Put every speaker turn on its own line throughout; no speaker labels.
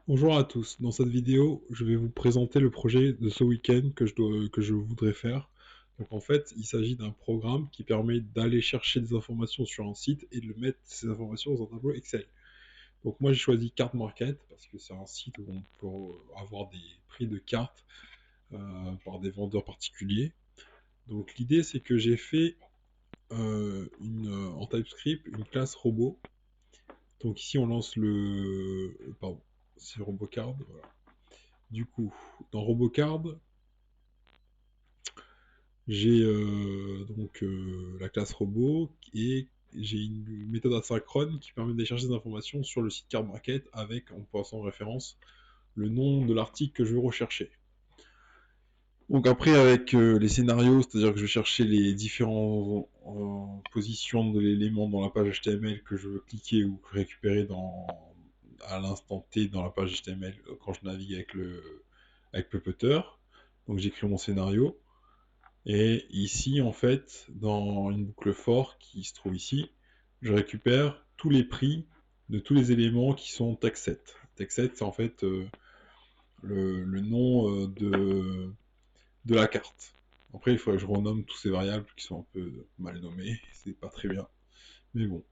Bonjour à tous, dans cette vidéo, je vais vous présenter le projet de ce week-end que je voudrais faire. Donc en fait, il s'agit d'un programme qui permet d'aller chercher des informations sur un site et de mettre ces informations dans un tableau Excel. Donc moi j'ai choisi Card Market parce que c'est un site où on peut avoir des prix de cartes par des vendeurs particuliers. Donc l'idée c'est que j'ai fait en TypeScript une classe robot. Donc ici on lance pardon, c'est RoboCard, voilà. Du coup, dans RoboCard, j'ai la classe robot et j'ai une méthode asynchrone qui permet d'aller chercher des informations sur le site CardMarket avec, en passant en référence, le nom de l'article que je veux rechercher. Donc après, avec les scénarios, c'est-à-dire que je vais chercher les différentes positions de l'élément dans la page HTML que je veux cliquer ou récupérer à l'instant T dans la page HTML quand je navigue avec Puppeteer. Donc j'écris mon scénario. Et ici, en fait, dans une boucle for qui se trouve ici, je récupère tous les prix de tous les éléments qui sont textset. Textset, c'est en fait le nom de la carte. Après, il faudrait que je renomme tous ces variables qui sont un peu mal nommées, c'est pas très bien, mais bon.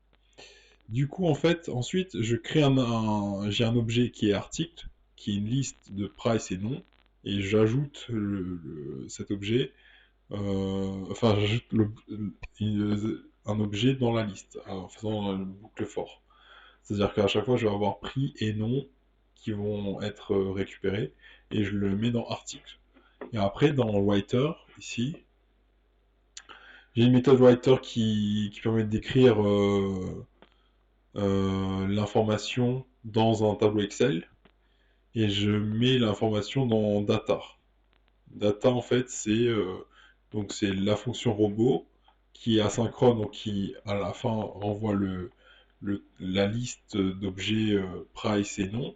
Du coup, en fait, ensuite, je crée j'ai un objet qui est article, qui est une liste de price et nom, et j'ajoute cet objet enfin, j'ajoute un objet dans la liste en faisant une boucle for. C'est-à-dire qu'à chaque fois, je vais avoir prix et nom qui vont être récupérés et je le mets dans article. Et après, dans writer, ici, j'ai une méthode writer qui permet d'écrire l'information dans un tableau Excel et je mets l'information dans data. Data, en fait, c'est la fonction robot qui est asynchrone, donc qui à la fin renvoie la liste d'objets price et nom.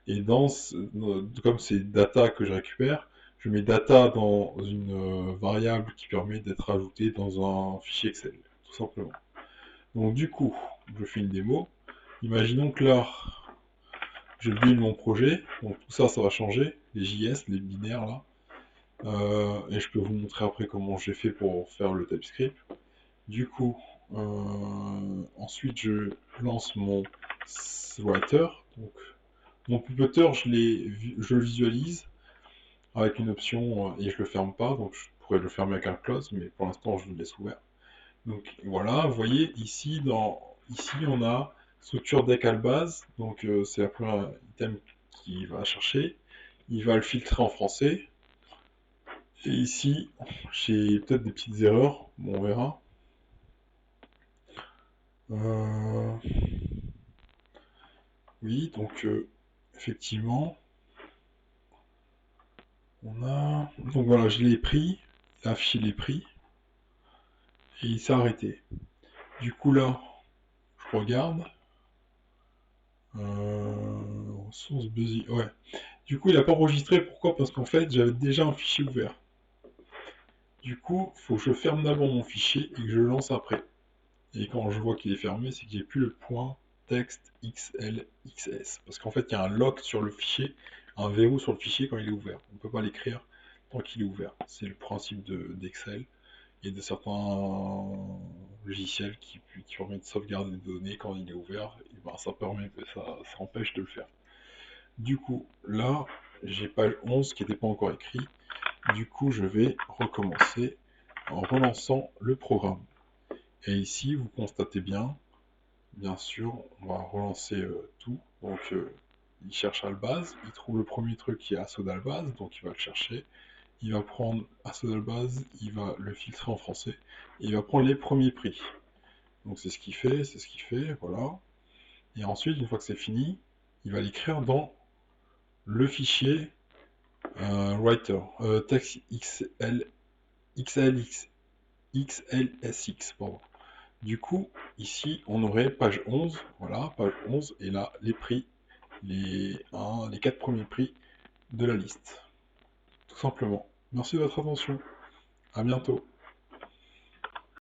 Et comme c'est data que je récupère, je mets data dans une variable qui permet d'être ajoutée dans un fichier Excel, tout simplement. Donc du coup, je fais une démo. Imaginons que là, je build mon projet. Donc tout ça, ça va changer. Les JS, les binaires là. Et je peux vous montrer après comment j'ai fait pour faire le TypeScript. Du coup, ensuite je lance mon writer. Donc, mon puppeteer, je le visualise avec une option et je le ferme pas. Donc je pourrais le fermer avec un close, mais pour l'instant je le laisse ouvert. Donc voilà, vous voyez ici on a structure deck à la base. Donc c'est le premier item qu'il va chercher. Il va le filtrer en français. Et ici, j'ai peut-être des petites erreurs, bon, on verra. Euh, oui, donc effectivement, on a. Donc voilà, je l'ai pris, il a affiché les prix, et il s'est arrêté. Du coup là, je regarde. Source busy, ouais. Du coup, il n'a pas enregistré, pourquoi? Parce qu'en fait, j'avais déjà un fichier ouvert. Du coup, il faut que je ferme d'abord mon fichier et que je le lance après. Et quand je vois qu'il est fermé, c'est que j'ai plus le point texte XLXS. Parce qu'en fait, il y a un lock sur le fichier, un verrou sur le fichier quand il est ouvert. On ne peut pas l'écrire tant qu'il est ouvert. C'est le principe d'Excel et de certains logiciels qui permettent de sauvegarder des données quand il est ouvert. Et ben, ça empêche de le faire. Du coup, là, j'ai page 11 qui n'était pas encore écrit. Du coup, je vais recommencer en relançant le programme. Et ici, vous constatez bien sûr, on va relancer tout. Donc, il cherche Albaz, il trouve le premier truc qui est Assaut d'Albaz, donc il va le chercher. Il va prendre Assaut d'Albaz, il va le filtrer en français, et il va prendre les premiers prix. Donc c'est ce qu'il fait, voilà. Et ensuite, une fois que c'est fini, il va l'écrire dans le fichier writer, texte XLSX, pardon. Du coup, ici, on aurait page 11, voilà, page 11, et là, les prix, les 4 premiers prix de la liste. Tout simplement. Merci de votre attention. À bientôt.